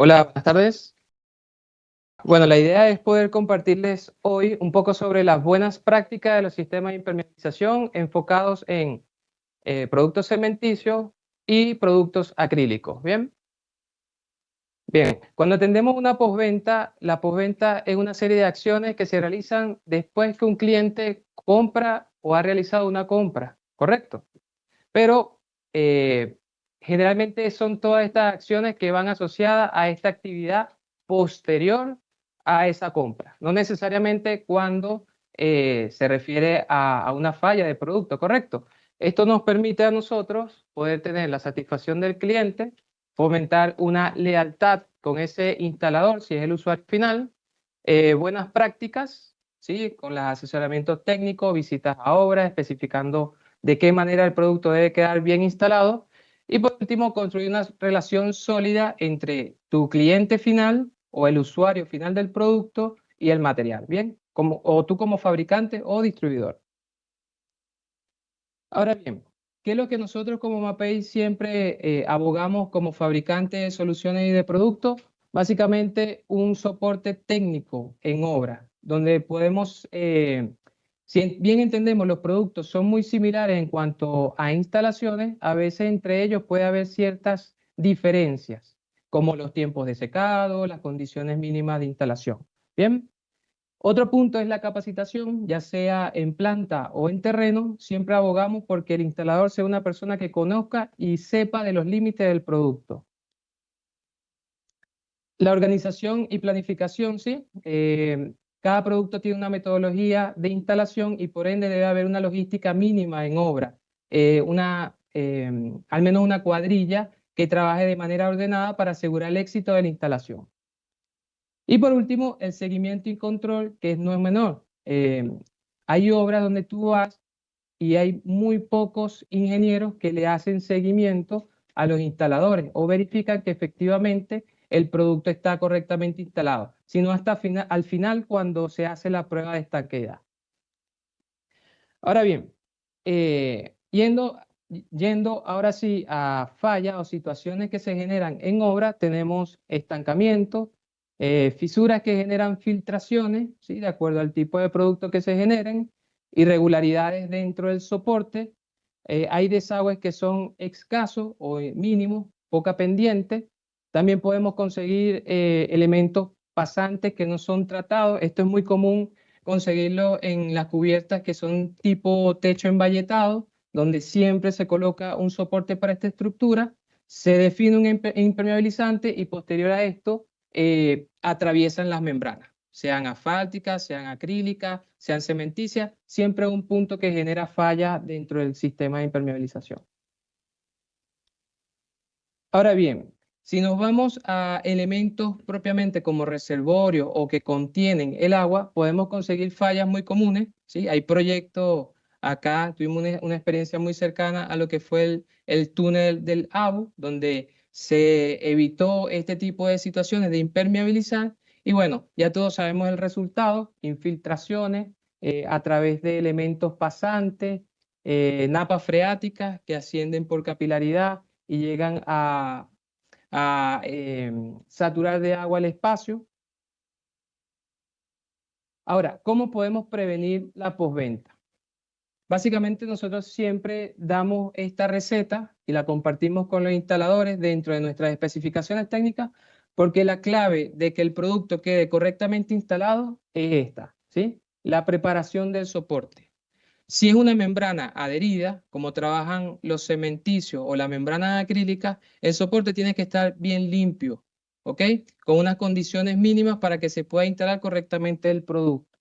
Hola, buenas tardes. Bueno, la idea es poder compartirles hoy un poco sobre las buenas prácticas de los sistemas de impermeabilización enfocados en productos cementicios y productos acrílicos. ¿Bien? Bien, cuando atendemos una postventa, la postventa es una serie de acciones que se realizan después que un cliente compra o ha realizado una compra, ¿correcto? Pero eh, generalmente son todas estas acciones que van asociadas a esta actividad posterior a esa compra, no necesariamente cuando se refiere a una falla de producto, ¿correcto? Esto nos permite a nosotros poder tener la satisfacción del cliente, fomentar una lealtad con ese instalador, si es el usuario final, buenas prácticas, ¿sí? Con los asesoramientos técnicos, visitas a obra, especificando de qué manera el producto debe quedar bien instalado. Y por último, construir una relación sólida entre tu cliente final o el usuario final del producto y el material, ¿bien? O tú como fabricante o distribuidor. Ahora bien, ¿qué es lo que nosotros como Mapei siempre abogamos como fabricante de soluciones y de productos? Básicamente un soporte técnico en obra, donde podemos, si bien entendemos los productos son muy similares en cuanto a instalaciones, a veces entre ellos puede haber ciertas diferencias, como los tiempos de secado, las condiciones mínimas de instalación. Bien. Otro punto es la capacitación, ya sea en planta o en terreno. Siempre abogamos porque el instalador sea una persona que conozca y sepa de los límites del producto. La organización y planificación, sí. Cada producto tiene una metodología de instalación y por ende debe haber una logística mínima en obra. Al menos una cuadrilla que trabaje de manera ordenada para asegurar el éxito de la instalación. Y por último, el seguimiento y control, que no es menor. Hay obras donde tú vas y hay muy pocos ingenieros que le hacen seguimiento a los instaladores o verifican que efectivamente el producto está correctamente instalado, sino hasta al final cuando se hace la prueba de estanqueidad. Ahora bien, yendo ahora sí a fallas o situaciones que se generan en obra, tenemos estancamiento, fisuras que generan filtraciones, ¿sí? De acuerdo al tipo de producto que se generen, irregularidades dentro del soporte, hay desagües que son escasos o mínimos, poca pendiente. También podemos conseguir elementos pasantes que no son tratados. Esto es muy común conseguirlo en las cubiertas que son tipo techo embayetado, donde siempre se coloca un soporte para esta estructura, se define un impermeabilizante y posterior a esto atraviesan las membranas, sean asfálticas, sean acrílicas, sean cementicias, siempre un punto que genera falla dentro del sistema de impermeabilización. Ahora bien, si nos vamos a elementos propiamente como reservorio o que contienen el agua, podemos conseguir fallas muy comunes, ¿sí? Hay proyectos, acá tuvimos una experiencia muy cercana a lo que fue el túnel del Abu, donde se evitó este tipo de situaciones de impermeabilizar. Y bueno, ya todos sabemos el resultado, infiltraciones a través de elementos pasantes, napas freáticas que ascienden por capilaridad y llegan a saturar de agua el espacio. Ahora, ¿cómo podemos prevenir la postventa? Básicamente nosotros siempre damos esta receta y la compartimos con los instaladores dentro de nuestras especificaciones técnicas porque la clave de que el producto quede correctamente instalado es esta, ¿sí? La preparación del soporte. Si es una membrana adherida, como trabajan los cementicios o la membrana acrílica, el soporte tiene que estar bien limpio, ¿ok? Con unas condiciones mínimas para que se pueda instalar correctamente el producto.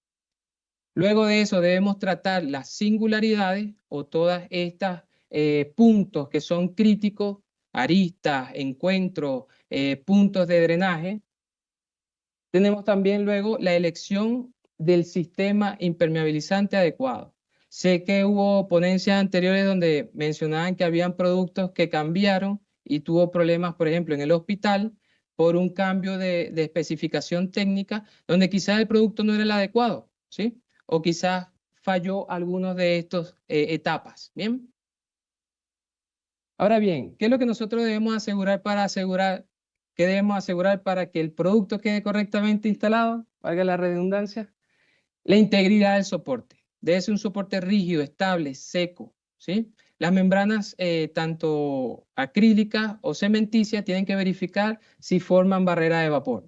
Luego de eso debemos tratar las singularidades o todas estas puntos que son críticos, aristas, encuentros, puntos de drenaje. Tenemos también luego la elección del sistema impermeabilizante adecuado. Sé que hubo ponencias anteriores donde mencionaban que habían productos que cambiaron y tuvo problemas, por ejemplo, en el hospital por un cambio de especificación técnica donde quizás el producto no era el adecuado, ¿sí? O quizás falló algunos de estas etapas, ¿bien? Ahora bien, ¿qué es lo que nosotros debemos asegurar para asegurar ¿qué debemos asegurar para que el producto quede correctamente instalado? Valga la redundancia. La integridad del soporte. Debe ser un soporte rígido, estable, seco, ¿sí? Las membranas, tanto acrílicas o cementicias, tienen que verificar si forman barrera de vapor.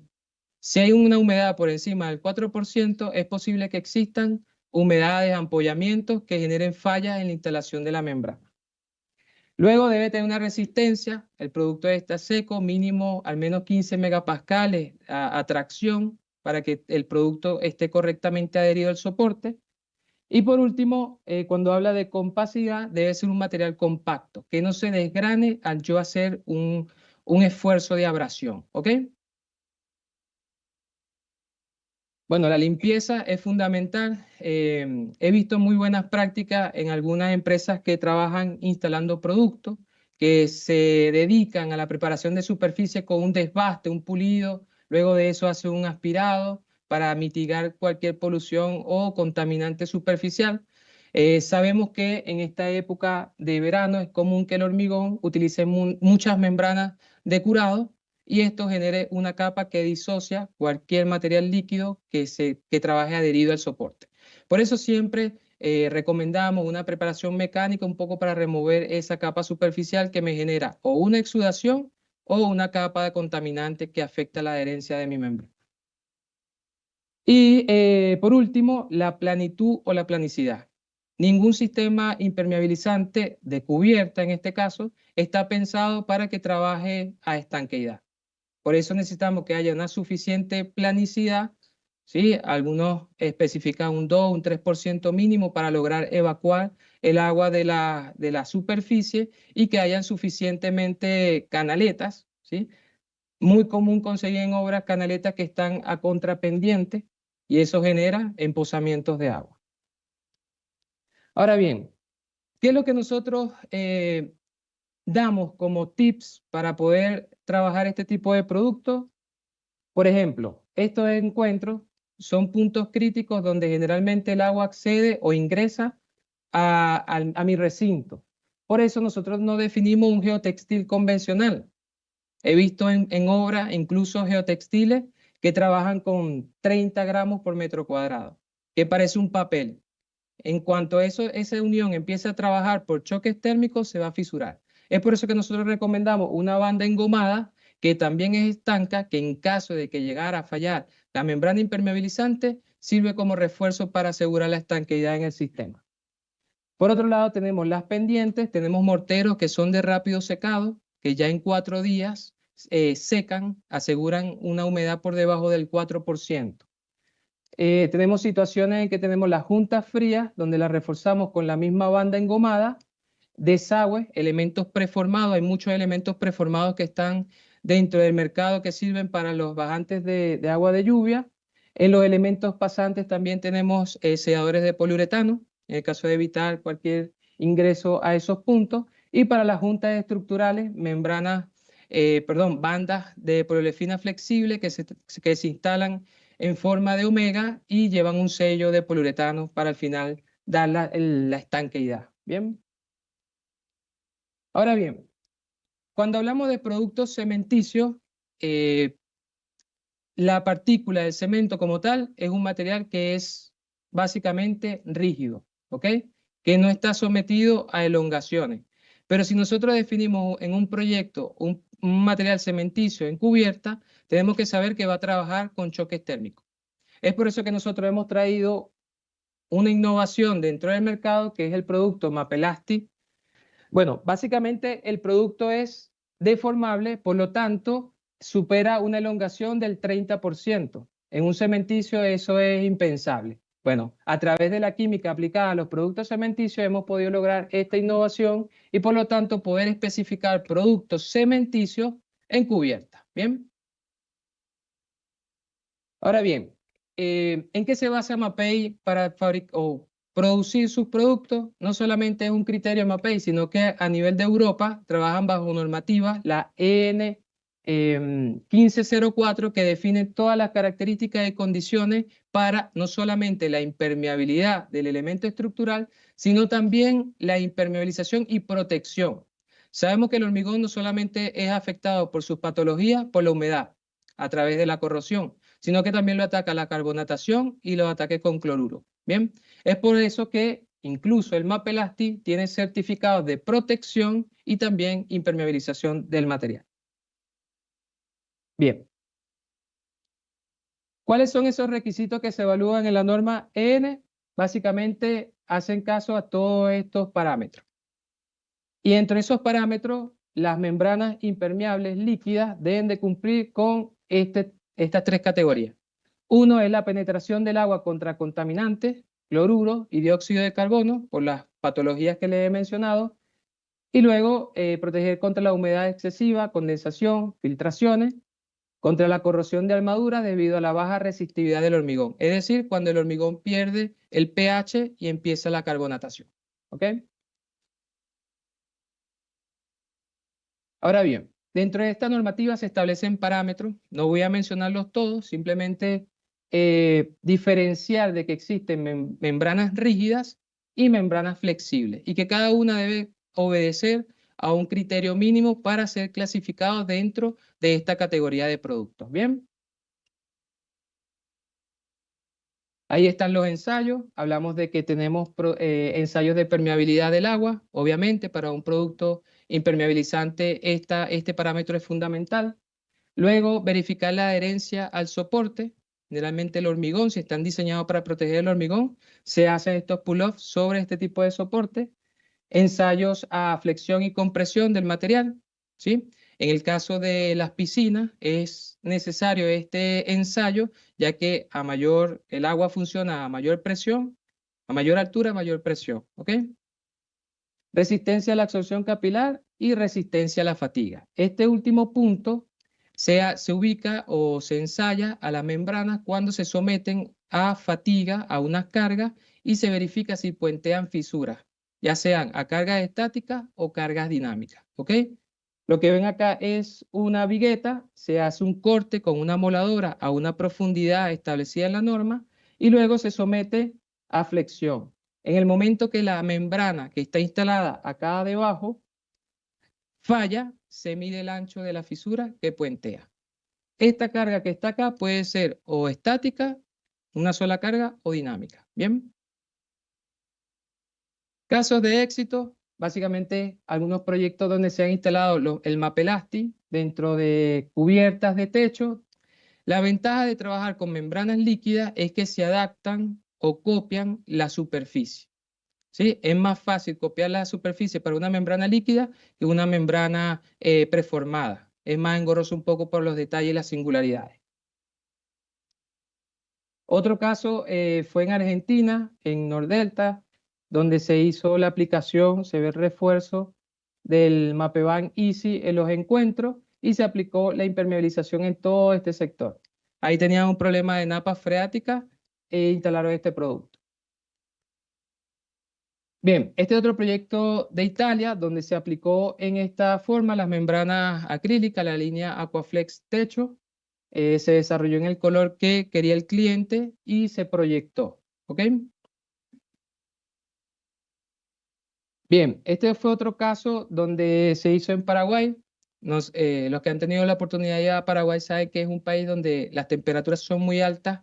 Si hay una humedad por encima del 4%, es posible que existan humedades, ampollamientos que generen fallas en la instalación de la membrana. Luego debe tener una resistencia, el producto debe estar seco, mínimo al menos 15 megapascales a tracción para que el producto esté correctamente adherido al soporte. Y por último, cuando habla de compacidad, debe ser un material compacto, que no se desgrane al yo hacer un esfuerzo de abrasión, ¿ok? Bueno, la limpieza es fundamental. He visto muy buenas prácticas en algunas empresas que trabajan instalando productos, que se dedican a la preparación de superficie con un desbaste, un pulido, luego de eso hace un aspirado para mitigar cualquier polución o contaminante superficial. Sabemos que en esta época de verano es común que el hormigón utilice muchas membranas de curado, y esto genere una capa que disocia cualquier material líquido que trabaje adherido al soporte. Por eso siempre recomendamos una preparación mecánica un poco para remover esa capa superficial que me genera o una exudación o una capa de contaminante que afecta la adherencia de mi membrana. Y por último, la planitud o la planicidad. Ningún sistema impermeabilizante de cubierta, en este caso, está pensado para que trabaje a estanqueidad. Por eso necesitamos que haya una suficiente planicidad, ¿sí? Algunos especifican un 2, un 3% mínimo para lograr evacuar el agua de la superficie y que hayan suficientemente canaletas, ¿sí? Muy común conseguir en obras canaletas que están a contrapendiente y eso genera empozamientos de agua. Ahora bien, ¿qué es lo que nosotros damos como tips para poder trabajar este tipo de productos? Por ejemplo, estos encuentros son puntos críticos donde generalmente el agua accede o ingresa a mi recinto. Por eso nosotros no definimos un geotextil convencional. He visto en obras incluso geotextiles que trabajan con 30 gramos por metro cuadrado, que parece un papel. En cuanto a eso, esa unión empieza a trabajar por choques térmicos, se va a fisurar. Es por eso que nosotros recomendamos una banda engomada que también es estanca, que en caso de que llegara a fallar la membrana impermeabilizante, sirve como refuerzo para asegurar la estanqueidad en el sistema. Por otro lado, tenemos las pendientes, tenemos morteros que son de rápido secado, que ya en 4 días secan, aseguran una humedad por debajo del 4%. Tenemos situaciones en que tenemos las juntas frías, donde las reforzamos con la misma banda engomada, desagüe, elementos preformados, hay muchos elementos preformados que están dentro del mercado que sirven para los bajantes de agua de lluvia. En los elementos pasantes también tenemos selladores de poliuretano, en el caso de evitar cualquier ingreso a esos puntos. Y para las juntas estructurales, bandas de poliolefina flexible que se instalan en forma de omega y llevan un sello de poliuretano para al final dar la estanqueidad. ¿Bien? Ahora bien, cuando hablamos de productos cementicios, la partícula del cemento como tal es un material que es básicamente rígido, ¿ok? Que no está sometido a elongaciones. Pero si nosotros definimos en un proyecto un material cementicio en cubierta, tenemos que saber que va a trabajar con choques térmicos. Es por eso que nosotros hemos traído una innovación dentro del mercado que es el producto Mapelasti. Bueno, básicamente el producto es deformable, por lo tanto, supera una elongación del 30%. En un cementicio eso es impensable. Bueno, a través de la química aplicada a los productos cementicios hemos podido lograr esta innovación y por lo tanto poder especificar productos cementicios en cubierta. ¿Bien? Ahora bien, ¿en qué se basa Mapei para producir sus productos? No solamente es un criterio Mapei, sino que a nivel de Europa trabajan bajo normativa, la EN 1504, que define todas las características y condiciones para no solamente la impermeabilidad del elemento estructural, sino también la impermeabilización y protección. Sabemos que el hormigón no solamente es afectado por sus patologías, por la humedad, a través de la corrosión, sino que también lo ataca la carbonatación y los ataques con cloruro. Bien, es por eso que incluso el Mapelasti tiene certificados de protección y también impermeabilización del material. Bien. ¿Cuáles son esos requisitos que se evalúan en la norma EN? Básicamente hacen caso a todos estos parámetros. Y entre esos parámetros, las membranas impermeables líquidas deben de cumplir con estas tres categorías. Uno es la penetración del agua contra contaminantes, cloruro y dióxido de carbono, por las patologías que les he mencionado. Y luego proteger contra la humedad excesiva, condensación, filtraciones, contra la corrosión de armadura debido a la baja resistividad del hormigón. Es decir, cuando el hormigón pierde el pH y empieza la carbonatación. ¿Ok? Ahora bien, dentro de esta normativa se establecen parámetros, no voy a mencionarlos todos, simplemente diferenciar de que existen membranas rígidas y membranas flexibles y que cada una debe obedecer a un criterio mínimo para ser clasificado dentro de esta categoría de productos. ¿Bien? Ahí están los ensayos. Hablamos de que tenemos ensayos de permeabilidad del agua. Obviamente, para un producto impermeabilizante, este parámetro es fundamental. Luego, verificar la adherencia al soporte. Generalmente el hormigón, si están diseñados para proteger el hormigón, se hacen estos pull-offs sobre este tipo de soporte. Ensayos a flexión y compresión del material, ¿sí? En el caso de las piscinas es necesario este ensayo, ya que el agua funciona a mayor presión, a mayor altura, a mayor presión, ¿ok? Resistencia a la absorción capilar y resistencia a la fatiga. Este último punto se ubica o se ensaya a las membranas cuando se someten a fatiga, a unas cargas, y se verifica si puentean fisuras, ya sean a cargas estáticas o cargas dinámicas, ¿ok? Lo que ven acá es una vigueta, se hace un corte con una moladora a una profundidad establecida en la norma y luego se somete a flexión. En el momento que la membrana que está instalada acá debajo falla, se mide el ancho de la fisura que puentea. Esta carga que está acá puede ser o estática, una sola carga, o dinámica. ¿Bien? Casos de éxito, básicamente algunos proyectos donde se han instalado el Mapelasti dentro de cubiertas de techo. La ventaja de trabajar con membranas líquidas es que se adaptan o copian la superficie. ¿Sí? Es más fácil copiar la superficie para una membrana líquida que una membrana preformada. Es más engorroso un poco por los detalles y las singularidades. Otro caso fue en Argentina, en Nordelta, donde se hizo la aplicación, se ve el refuerzo del Mapeban Easy en los encuentros y se aplicó la impermeabilización en todo este sector. Ahí tenían un problema de napas freáticas e instalaron este producto. Bien, este otro proyecto de Italia, donde se aplicó en esta forma las membranas acrílicas, la línea Aquaflex Techo, se desarrolló en el color que quería el cliente y se proyectó. ¿Ok? Bien, este fue otro caso donde se hizo en Paraguay. Los que han tenido la oportunidad de ir a Paraguay saben que es un país donde las temperaturas son muy altas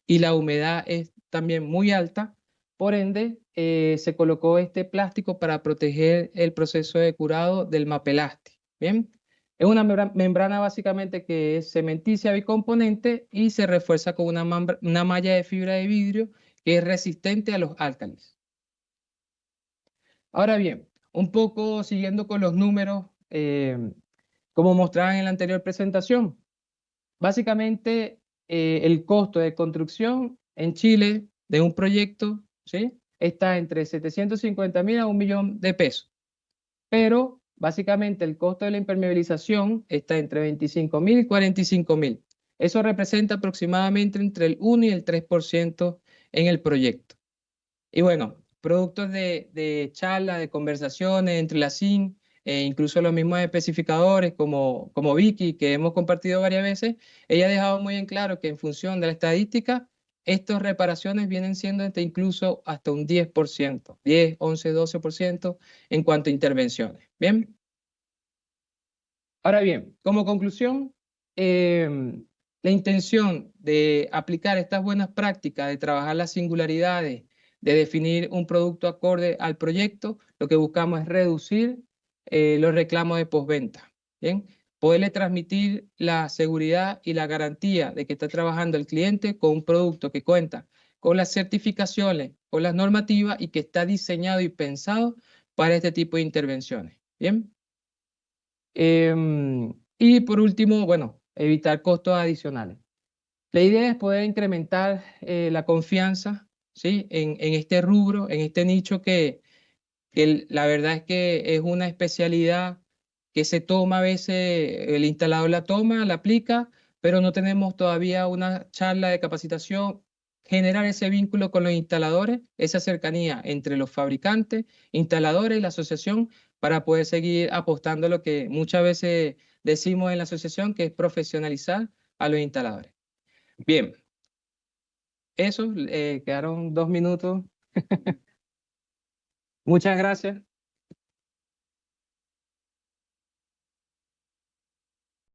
y la humedad es también muy alta. Por ende, se colocó este plástico para proteger el proceso de curado del Mapelasti. Bien, es una membrana básicamente que es cementicia bicomponente y se refuerza con una malla de fibra de vidrio que es resistente a los álcalis. Ahora bien, un poco siguiendo con los números, como mostraban en la anterior presentación, básicamente el costo de construcción en Chile de un proyecto, ¿sí?, está entre 750.000 a 1 millón de pesos. Pero básicamente el costo de la impermeabilización está entre 25.000 y 45.000. Eso representa aproximadamente entre el 1 y el 3% en el proyecto. Y bueno, productos de charla, de conversaciones entre la SIN, incluso los mismos especificadores como Vicky, que hemos compartido varias veces, ella ha dejado muy en claro que en función de la estadística, estas reparaciones vienen siendo incluso hasta un 10%, 10, 11, 12% en cuanto a intervenciones. ¿Bien? Ahora bien, como conclusión, la intención de aplicar estas buenas prácticas, de trabajar las singularidades, de definir un producto acorde al proyecto, lo que buscamos es reducir los reclamos de postventa. ¿Bien? Poderle transmitir la seguridad y la garantía de que está trabajando el cliente con un producto que cuenta con las certificaciones, con las normativas y que está diseñado y pensado para este tipo de intervenciones. ¿Bien? Y por último, bueno, evitar costos adicionales. La idea es poder incrementar la confianza, ¿sí? en este rubro, en este nicho que la verdad es que es una especialidad que se toma a veces, el instalador la toma, la aplica, pero no tenemos todavía una charla de capacitación, generar ese vínculo con los instaladores, esa cercanía entre los fabricantes, instaladores y la asociación para poder seguir apostando a lo que muchas veces decimos en la asociación, que es profesionalizar a los instaladores. Bien, eso, quedaron 2 minutos. Muchas gracias.